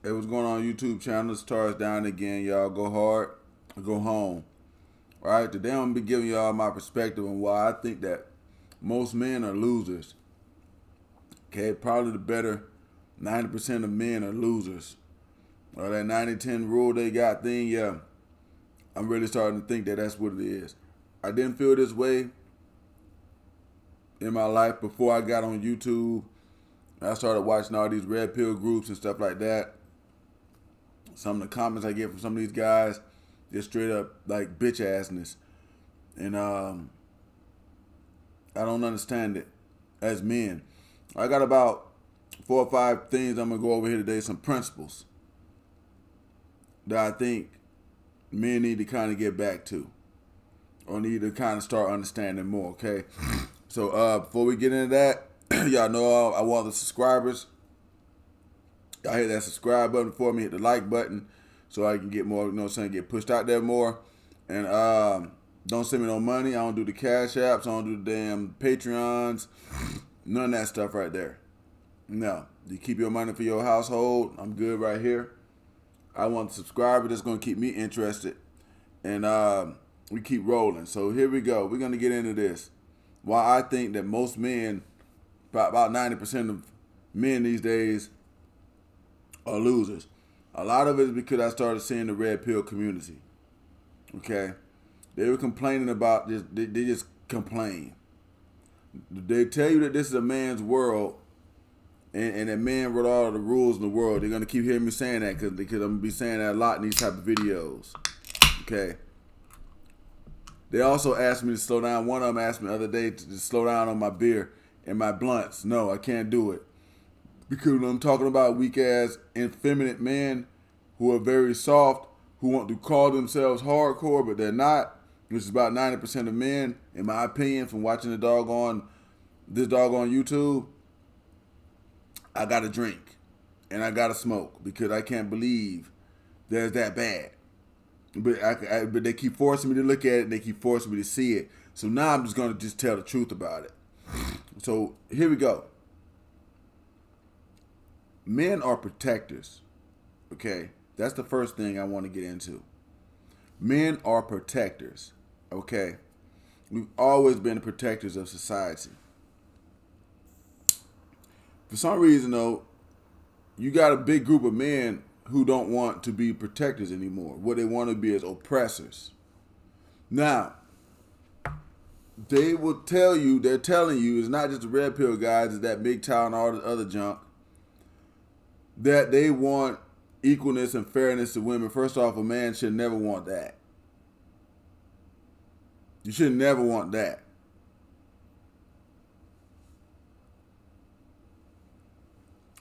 Hey, what's going on YouTube channel? Stars down again, y'all. Go hard or go home. All right, today I'm gonna be giving y'all my perspective on why I think that most men are losers. Okay, probably the better 90% of men are losers. Or that 90-10 rule they got thing, yeah. I'm really starting to think that that's what it is. I didn't feel this way in my life before I got on YouTube. I started watching all these red pill groups and stuff like that. Some of the comments I get from some of these guys, just straight up like bitch assness. And I don't understand it as men. I got about 4 or 5 things I'm gonna go over here today, some principles that I think men need to kind of get back to, or need to kind of start understanding more. Okay, so before we get into that, y'all know I want the subscribers. Y'all hit that subscribe button for me, hit the like button, so I can get more, you know what I'm saying, get pushed out there more. And don't send me no money. I don't do the cash apps. I don't do the damn Patreons. None of that stuff right there. No. You keep your money for your household. I'm good right here. I want a subscriber that's going to keep me interested. And we keep rolling. So here we go. We're going to get into this. Why I think that most men, about 90% of men these days, are losers. A lot of it is because I started seeing the red pill community. Okay? They were complaining about this. They just complain. They tell you that this is a man's world, and that man wrote all of the rules in the world. They're going to keep hearing me saying that because I'm going to be saying that a lot in these type of videos. Okay? They also asked me to slow down. One of them asked me the other day to slow down on my beer and my blunts. No, I can't do it. Because I'm talking about weak-ass, effeminate men who are very soft, who want to call themselves hardcore, but they're not, which is about 90% of men, in my opinion, from watching this doggone YouTube. I got to drink, and I got to smoke, because I can't believe that it's that bad. But they keep forcing me to look at it, and they keep forcing me to see it. So now I'm just going to just tell the truth about it. So here we go. Men are protectors, okay? That's the first thing I want to get into. Men are protectors, okay? We've always been protectors of society. For some reason, though, you got a big group of men who don't want to be protectors anymore. What they want to be is oppressors. Now, they will tell you, they're telling you, it's not just the red pill guys, it's that big town and all the other junk, that they want equalness and fairness to women. First off, a man should never want that. You should never want that.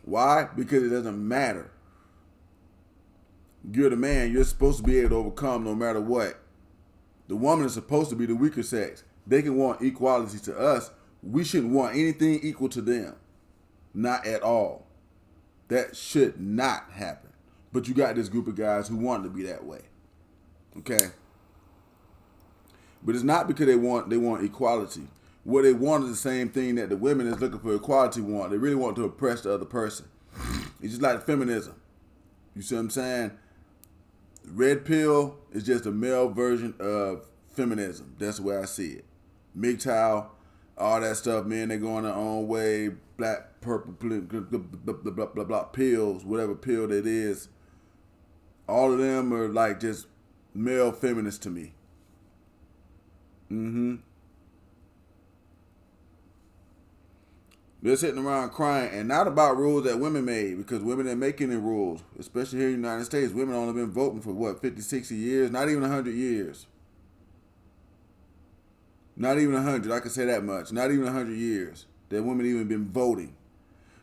Why? Because it doesn't matter. You're the man. You're supposed to be able to overcome no matter what. The woman is supposed to be the weaker sex. They can want equality to us. We shouldn't want anything equal to them. Not at all. That should not happen. But you got this group of guys who want to be that way. Okay? But it's not because they want equality. What they want is the same thing that the women that's looking for equality want. They really want to oppress the other person. It's just like feminism. You see what I'm saying? Red pill is just a male version of feminism. That's the way I see it. MGTOW, all that stuff, man, they going their own way. Black, purple, blah, blah, blah, blah, pills, whatever pill that is. All of them are like just male feminists to me. They're sitting around crying, and not about rules that women made, because women didn't make any rules, especially here in the United States. Women only been voting for, what, 50, 60 years? Not even 100 years. Not even 100, I can say that much. Not even 100 years that women even been voting.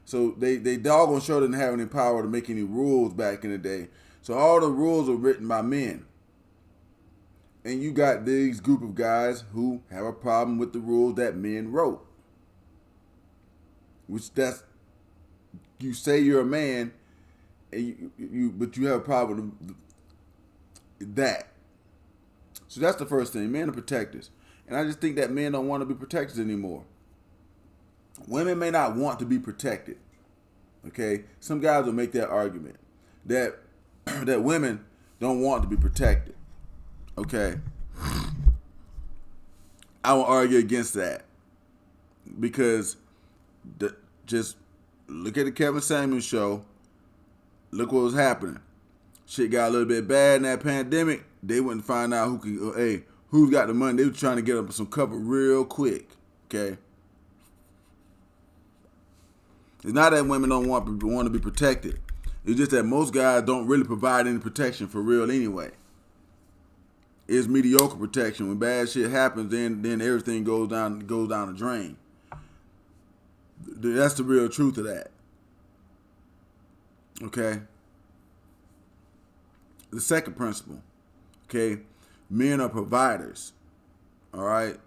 So they doggone sure didn't have any power to make any rules back in the day. So all the rules were written by men. And you got these group of guys who have a problem with the rules that men wrote. Which that's, you say you're a man, and but you have a problem with that. So that's the first thing. Men are protectors. And I just think that men don't want to be protectors anymore. Women may not want to be protected. Okay? Some guys will make that argument. that that women don't want to be protected. Okay, I will argue against that because just look at the Kevin Samuels show. Look what was happening. Shit got a little bit bad in that pandemic. They wouldn't find out who's got the money. They were trying to get up some cover real quick. Okay. It's not that women don't want to be protected. It's just that most guys don't really provide any protection for real anyway. It's mediocre protection. When bad shit happens, then everything goes down the drain. That's the real truth of that. Okay. The second principle. Okay. Men are providers. All right.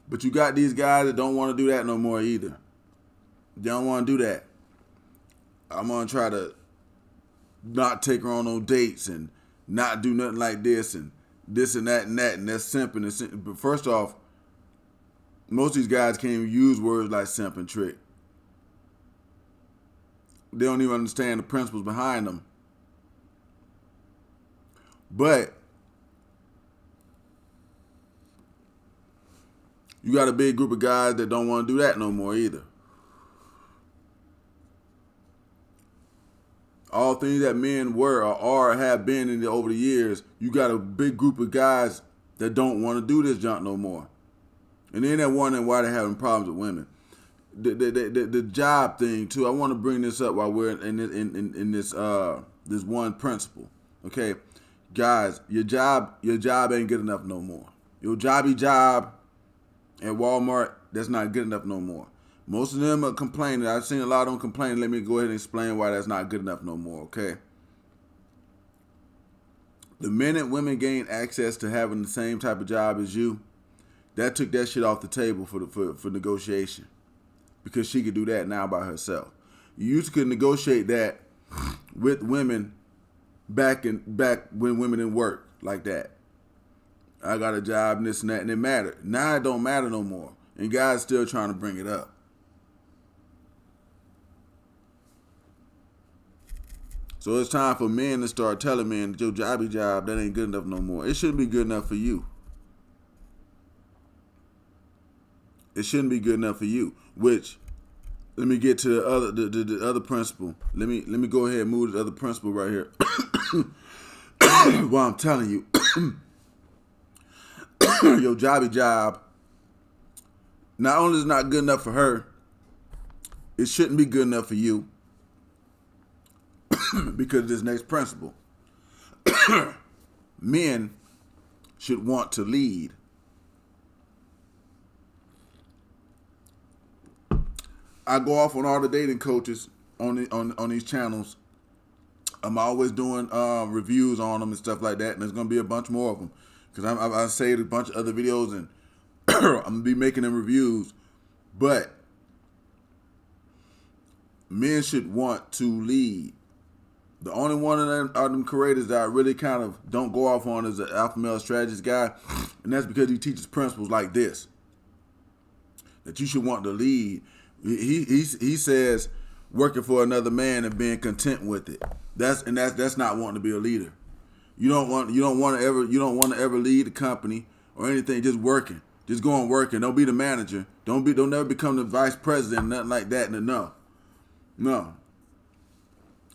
But you got these guys that don't want to do that no more either. They don't want to do that. I'm going to try to not take her on no dates and not do nothing like this and that, and that's simping. But first off, most of these guys can't even use words like simp and trick. They don't even understand the principles behind them. But you got a big group of guys that don't want to do that no more either. All things that men were or are have been over the years, you got a big group of guys that don't want to do this junk no more. And then they're wondering why they're having problems with women. The job thing too. I want to bring this up while we're in this one principle. Okay, guys, your job ain't good enough no more. Your job at Walmart, that's not good enough no more. Most of them are complaining. I've seen a lot of them complain. Let me go ahead and explain why that's not good enough no more, okay? The minute women gain access to having the same type of job as you, that took that shit off the table for negotiation. Because she could do that now by herself. You used to could negotiate that with women back when women didn't work like that. I got a job and this and that, and it mattered. Now it don't matter no more. And guys still trying to bring it up. So it's time for men to start telling men that your job, that ain't good enough no more. It shouldn't be good enough for you. It shouldn't be good enough for you. Which, let me get to the other principle. Let me go ahead and move to the other principle right here. Well, I'm telling you, your job, not only is it not good enough for her, it shouldn't be good enough for you. Because of this next principle. Men should want to lead. I go off on all the dating coaches on these channels. I'm always doing reviews on them and stuff like that, and there's gonna be a bunch more of them because I saved a bunch of other videos and I'm gonna be making them reviews. But men should want to lead. The only one of them creators that I really kind of don't go off on is the alpha male strategist guy, and that's because he teaches principles like this, that you should want to lead. He says working for another man and being content with it. That's not wanting to be a leader. You don't want to ever lead a company or anything. Just working, just going working. Don't be the manager. Don't never become the vice president. Nothing like that. No.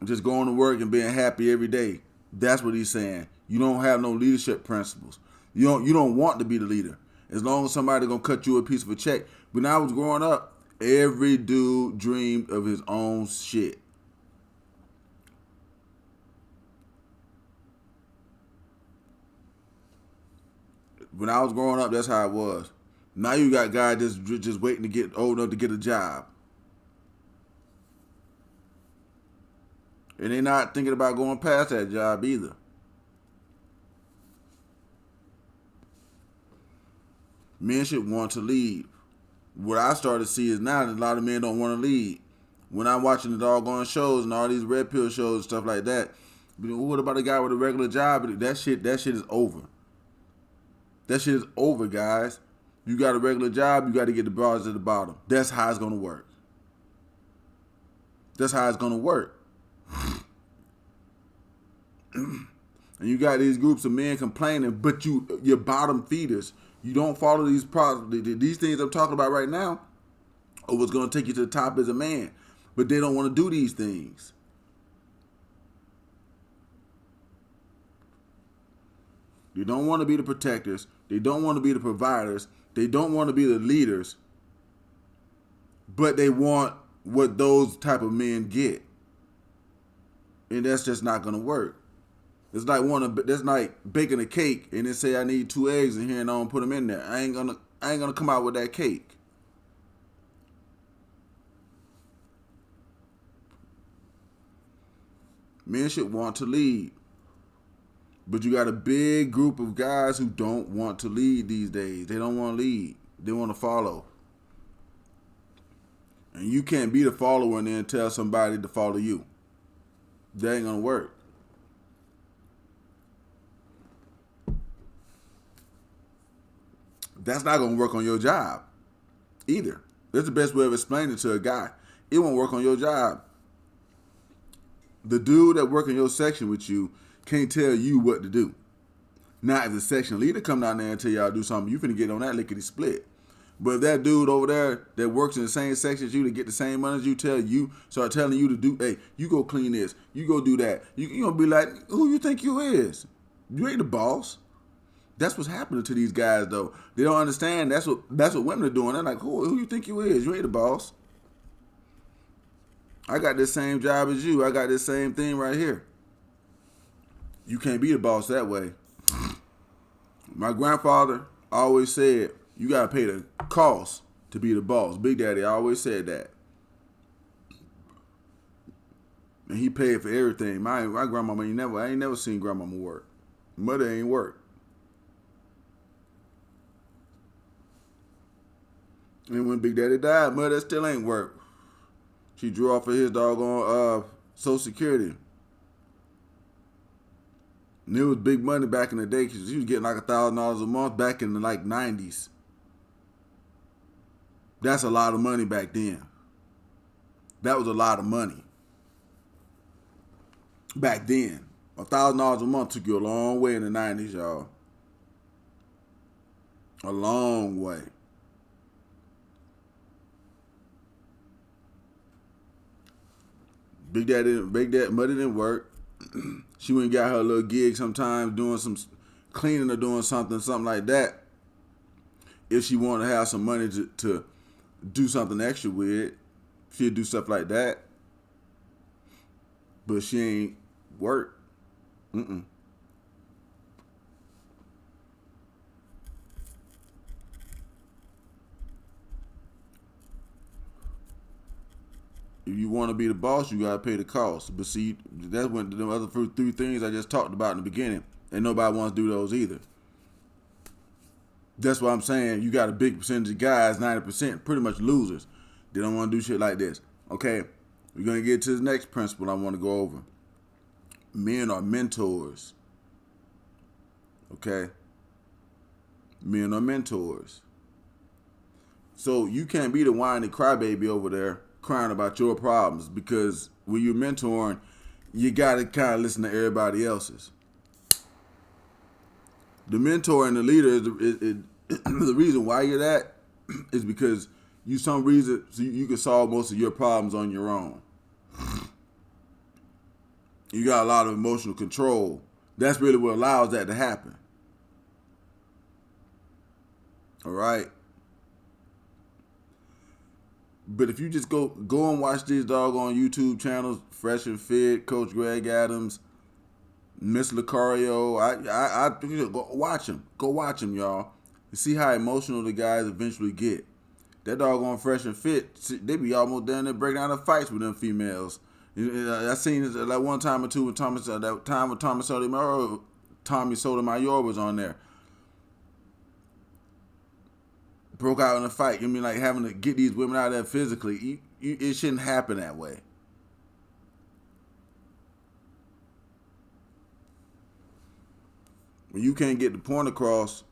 Just going to work and being happy every day. That's what he's saying. You don't have no leadership principles. You don't want to be the leader. As long as somebody gonna cut you a piece of a check. When I was growing up, every dude dreamed of his own shit. When I was growing up, that's how it was. Now you got guys just waiting to get old enough to get a job. And they're not thinking about going past that job either. Men should want to lead. What I started to see is now that a lot of men don't want to lead. When I'm watching the doggone shows and all these red pill shows and stuff like that, what about a guy with a regular job? That shit is over. That shit is over, guys. You got a regular job, you got to get the bars at the bottom. That's how it's going to work. That's how it's going to work. And you got these groups of men complaining, but you're bottom feeders. You don't follow these these things I'm talking about right now, or what's going to take you to the top as a man. But they don't want to do these things. They don't want to be the protectors. They don't want to be the providers. They don't want to be the leaders. But they want what those type of men get. And that's just not going to work. It's like baking a cake and then say I need 2 eggs in here and I don't put them in there. I ain't gonna come out with that cake. Men should want to lead. But you got a big group of guys who don't want to lead these days. They don't want to lead. They want to follow. And you can't be the follower and then tell somebody to follow you. That ain't gonna work. That's not gonna work on your job either. That's the best way of explaining it to a guy. It won't work on your job. The dude that work in your section with you can't tell you what to do. Now, if the section leader come down there and tell y'all to do something, you finna get on that lickety split. But if that dude over there that works in the same section as you to get the same money as you, start telling you to do, hey, you go clean this, you go do that. You gonna be like, who you think you is? You ain't the boss. That's what's happening to these guys though. They don't understand. That's what women are doing. They're like, who you think you is? You ain't the boss. I got this same job as you. I got this same thing right here. You can't be the boss that way. My grandfather always said, you got to pay the cost to be the boss. Big Daddy always said that. And he paid for everything. My grandmama I ain't never seen grandmama work. Mother ain't work. And when Big Daddy died, mother still ain't work. She drew off of his doggone Social Security. And it was big money back in the day because she was getting like $1,000 a month back in the like 90s. That's a lot of money back then. That was a lot of money. Back then. $1,000 a month took you a long way in the 90s, y'all. A long way. Mother didn't work. She went and got her little gig sometimes doing some cleaning or doing something like that. If she wanted to have some money to do something extra with, she'd do stuff like that. But she ain't work. Mm-mm. If you want to be the boss, you gotta pay the cost. But see, that's when the other three things I just talked about in the beginning, and nobody wants to do those either. That's why I'm saying you got a big percentage of guys, 90%, pretty much losers. They don't want to do shit like this. Okay, we're gonna get to the next principle I want to go over. Men are mentors. Okay, men are mentors. So you can't be the whiny crybaby over there crying about your problems, because when you're mentoring, you got to kind of listen to everybody else's. The mentor and the leader is the reason why you're that is because you can solve most of your problems on your own. You got a lot of emotional control. That's really what allows that to happen. All right. But if you just go and watch these doggone YouTube channels, Fresh and Fit, Coach Greg Adams, Miss Lucario, I go watch them. Go watch them, y'all. You see how emotional the guys eventually get. That doggone Fresh and Fit, they be almost down there breaking down the fights with them females. I seen it like one time or two with Tommy Sotomayor was on there. Broke out in a fight. I mean, like having to get these women out of there physically. It shouldn't happen that way. When you can't get the point across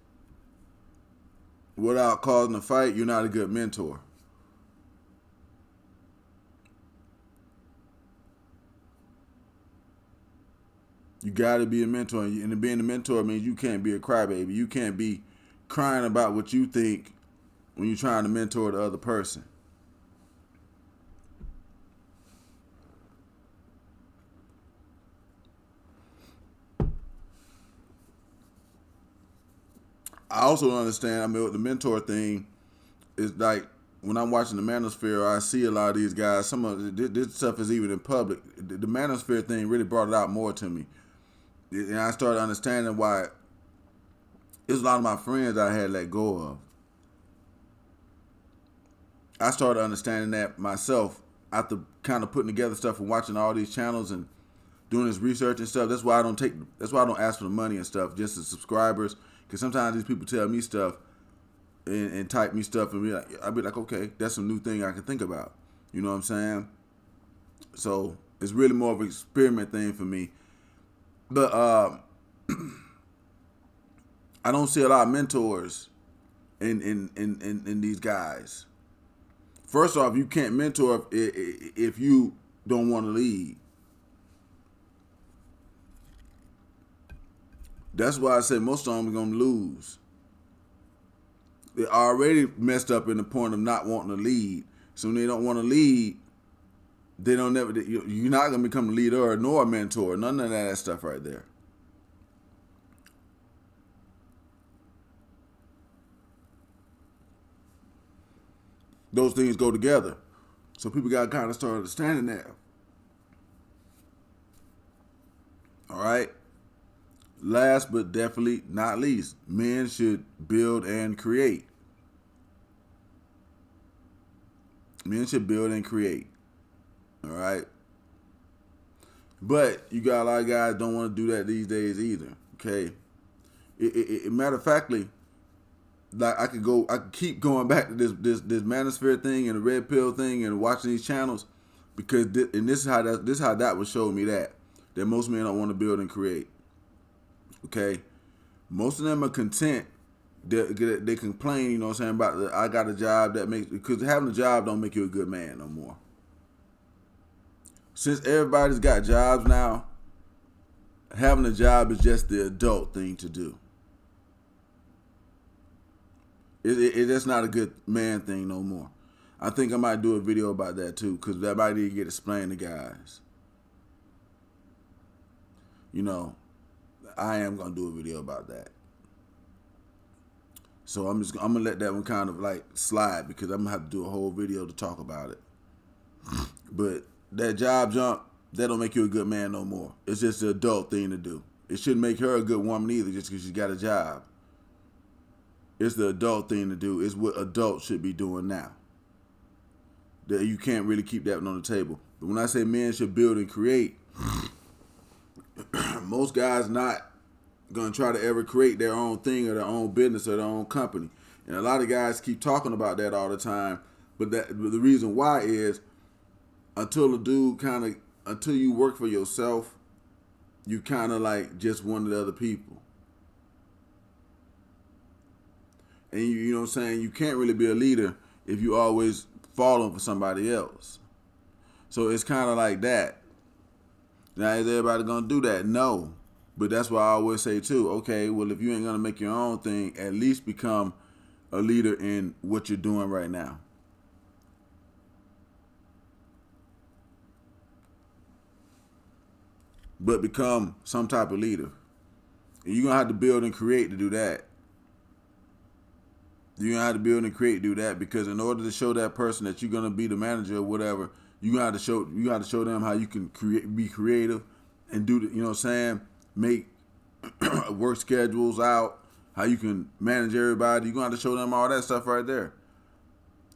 without causing a fight, you're not a good mentor. You got to be a mentor, and being a mentor means you can't be a crybaby. You can't be crying about what you think when you're trying to mentor the other person. I also don't understand. I mean, with the mentor thing, is like when I'm watching the manosphere, I see a lot of these guys. Some of this stuff is even in public. The manosphere thing really brought it out more to me, and I started understanding why. It's a lot of my friends I had let go of. I started understanding that myself after kind of putting together stuff and watching all these channels and doing this research and stuff. That's why I don't take. That's why I don't ask for the money and stuff, just as subscribers. Because sometimes these people tell me stuff and type me stuff, and I'll be like, okay, that's a new thing I can think about. You know what I'm saying? So it's really more of an experiment thing for me. But I don't see a lot of mentors in these guys. First off, you can't mentor if you don't want to lead. That's why I say most of them are going to lose. They're already messed up in the point of not wanting to lead. So when they don't want to lead, they don't never. You're not going to become a leader nor a mentor. None of that stuff right there. Those things go together. So people got to kind of start understanding that. All right. Last but definitely not least, men should build and create. Men should build and create. All right. But you got a lot of guys don't want to do that these days either. Okay. Matter of factly, like I could keep going back to this manosphere thing and the red pill thing and watching these channels because this is how that would show me that most men don't want to build and create. Okay, most of them are content. They complain, you know what I'm saying, about I got a job that makes, because having a job don't make you a good man no more. Since everybody's got jobs now, having a job is just the adult thing to do. That's not a good man thing no more. I think I might do a video about that too, because that might need to get explained to guys. You know, I am gonna do a video about that. So I'm gonna let that one kind of like slide because I'm gonna have to do a whole video to talk about it. But that job jump, that don't make you a good man no more. It's just the adult thing to do. It shouldn't make her a good woman either just because she's got a job. It's the adult thing to do. It's what adults should be doing now. That you can't really keep that on the table. But when I say men should build and create, most guys not gonna try to ever create their own thing or their own business or their own company. And a lot of guys keep talking about that all the time. But the reason why is until you work for yourself, you kind of like just one of the other people. And you know what I'm saying? You can't really be a leader if you always falling for somebody else. So it's kind of like that. Now, is everybody going to do that? No. But that's why I always say, too, okay, well, if you ain't going to make your own thing, at least become a leader in what you're doing right now. But become some type of leader. And you're going to have to build and create to do that. You're going to have to build and create to do that because in order to show that person that you're going to be the manager or whatever, you got to show them how you can be creative and do the, you know what I'm saying, make work schedules out, how you can manage everybody. You're going to have to show them all that stuff right there.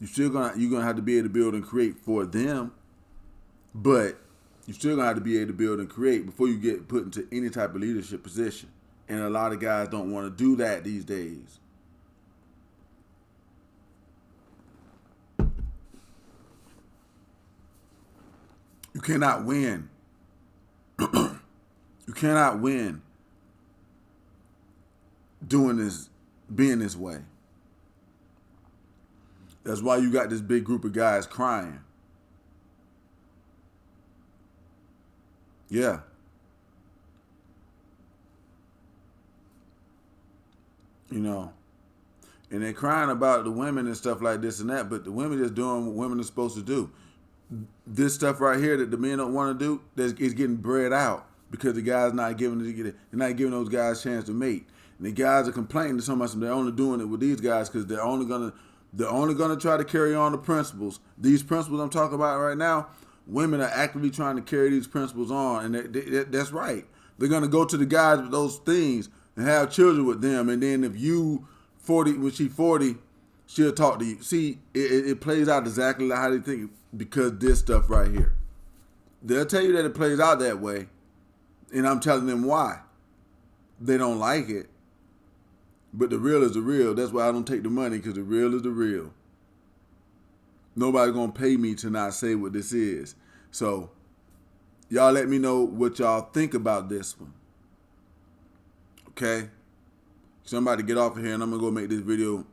You're going to have to be able to build and create for them, but you're still going to have to be able to build and create before you get put into any type of leadership position. And a lot of guys don't want to do that these days. You cannot win. You cannot win being this way. That's why you got this big group of guys crying. Yeah. you know. And they're crying about the women and stuff like this and that, but the women just doing what women are supposed to do. This stuff right here that the men don't want to do, is getting bred out because the guys not giving they're not giving those guys a chance to mate. And the guys are complaining to somebody they're only doing it with these guys because they're only gonna try to carry on the principles. These principles I'm talking about right now, women are actively trying to carry these principles on, and that's right. They're gonna go to the guys with those things and have children with them, and then if you 40 when she 40, she'll talk to you. See, it plays out exactly like how they think because this stuff right here. They'll tell you that it plays out that way, and I'm telling them why. They don't like it, but the real is the real. That's why I don't take the money, because the real is the real. Nobody's going to pay me to not say what this is. So, y'all let me know what y'all think about this one. Okay? Somebody get off of here and I'm going to go make this video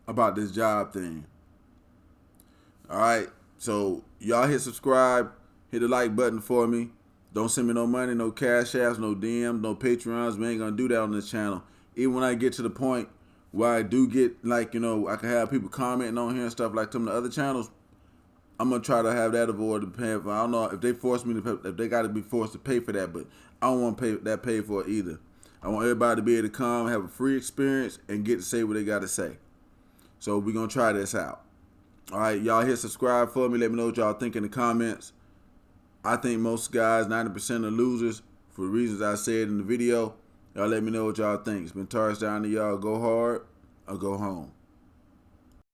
about this job thing. Alright? So, y'all hit subscribe. Hit the like button for me. Don't send me no money, no cash apps, no DMs, no Patreons. We ain't going to do that on this channel. Even when I get to the point where I do get, like, you know, I can have people commenting on here and stuff like some of the other channels, I'm going to try to have that avoided paying for. I don't know if they force me to pay, if they got to be forced to pay for that, but I don't want to pay for it either. I want everybody to be able to come, have a free experience, and get to say what they got to say. So we're going to try this out. All right, y'all hit subscribe for me. Let me know what y'all think in the comments. I think most guys, 90% are losers for the reasons I said in the video. Y'all let me know what y'all think. It's been Taurus down to y'all. Go hard or go home.